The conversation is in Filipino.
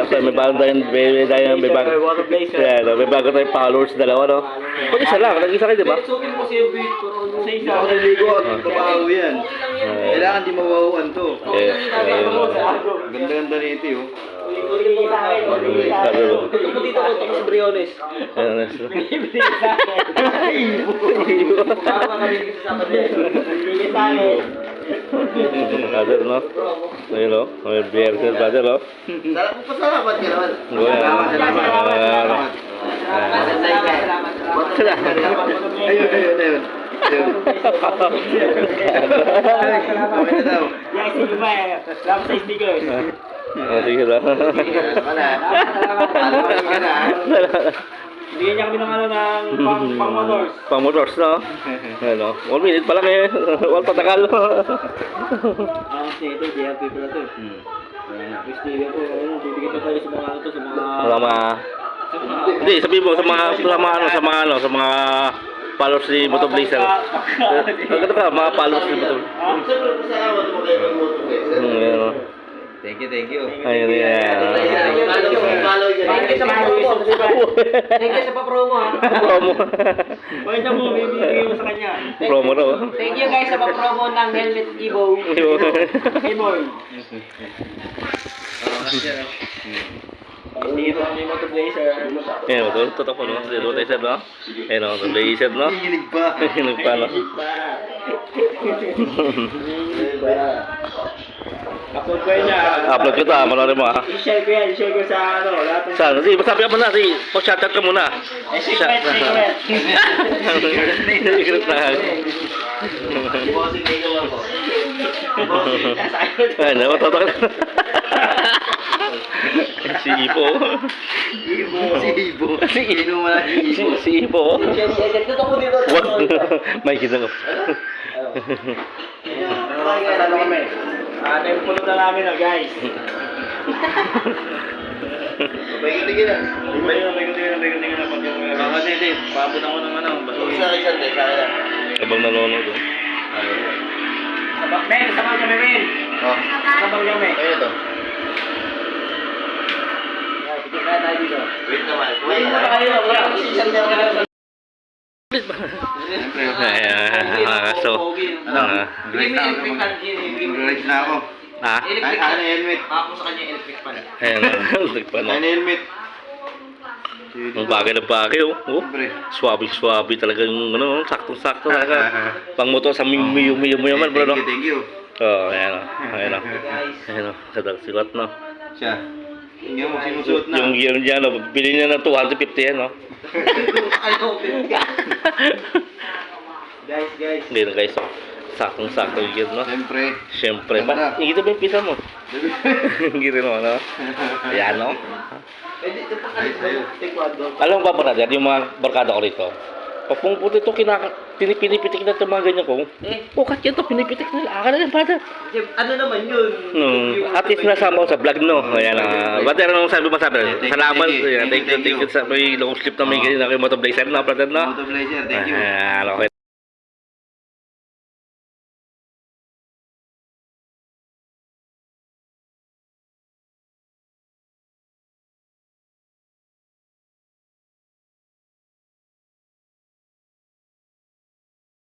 So, may bago tayong, may bago tayong followers, dalawa, no? Kung isa lang, nag-isa kayo, di ba? Sukin mo si Ubit, pero sa isa. Ako naligo at trabaho yan. Kailangan di mawawan to. Ganda-ganda nito yun. Sabi mo. Ito mo dito, ito mo si Briones. Brother, no? Ayun, no? May beer sa brother, no? Pasalamat ka naman. Ayun, ayun, ayun. Sige lang. Bigyan niya kami ng ano ng pang-motors. Pang-motors, no? Ano? 1 minute pa lang eh. Wala patagal. Ito, DLP pala ito. Gusto niyo po, bibigyan pa tayo sa mga ano to, sa mga... Hindi, sabihin mo sa mga followers ni Moto Blazer. Ganito ka, mga followers ni Moto Blazer. Pasalamat mo kayo ng Moto Blazer. Ano? Thank you, thank you. Ayun, Thank you sa pa-promo. Thank you sa pa-promo, ha. Promo. Pakita mo, bibigyan mo sa kanya. Promo raw. Thank you guys sa pa-promo ng Helmet Evo. Evoy. Hindi ito ang Moto Blazer. Ayun, tutok po, no? Moto Blazer, no? Ayun, Moto Blazer, no? Hilig pa. Hilig pa, no? Upload ko yun niya. Upload ko ito, manorin mo, ha? I-share ko yan, i-share ko sa ano, lahat ng... Saan? Sige, masabi ka muna. Sige, po-shoutout ka muna. Secret. Secret na. Bossing nito ako. Ay, matutok na. Si Ipo. Si Ibo. Sino mo na si Ibo? Si Ipo. Dito ko dito. What? May kita ko. Ano kami? Yung pulo na namin na guys. Tigil na. Tingin na pag yung... Hindi. Paabot ako ng ano. Sa akin, sa akin. Habang nanonood. Men, sabang kami, men. Oh. Sabang kami. Ayun ito. Pikit na tayo dito. Wait naman. Wait mo na kayo. Wala akong season na. So, Relax na ako. ha? Electric Ano helmet? Ako sa kanya electric pan. Ayan, electric pa, no? Ano helmet? Ang bagay na bagay, oh. Siyempre. Swabe talaga yung, ano, saktong-sakto talaga. Pang motor sa miyo man, bro, no? Thank you. Oh, ayan, ayan, ayan, kadang silat, no? Siya. Tingnan mo, sinusuot na. Yung gear niya, no? Bili niya ng 250 yan, no? Guys. Hindi na, guys, oh. Saktong-sakto yung gear, no? Siyempre. Siyempre, ba? Ito ba yung pisa mo? Yung gear mo, no? Ayan, no? Pwede ito pa kayo. Alam mo ba, brother, yung mga barkada ko rito, pag pumupunta ito, pinipitik na ito mga ganyan ko. Kat yan ito, pinipitik nila. Aka na yan, brother. Ano naman yun? At least nasama ko sa vlog, no? Ayan, brother, anong sabi mo sabi? Salamat. Thank you sa may long slip na may ganyan na kay Moto Blazer, no, brother, no? Moto Blazer, thank you. Ayan, okay.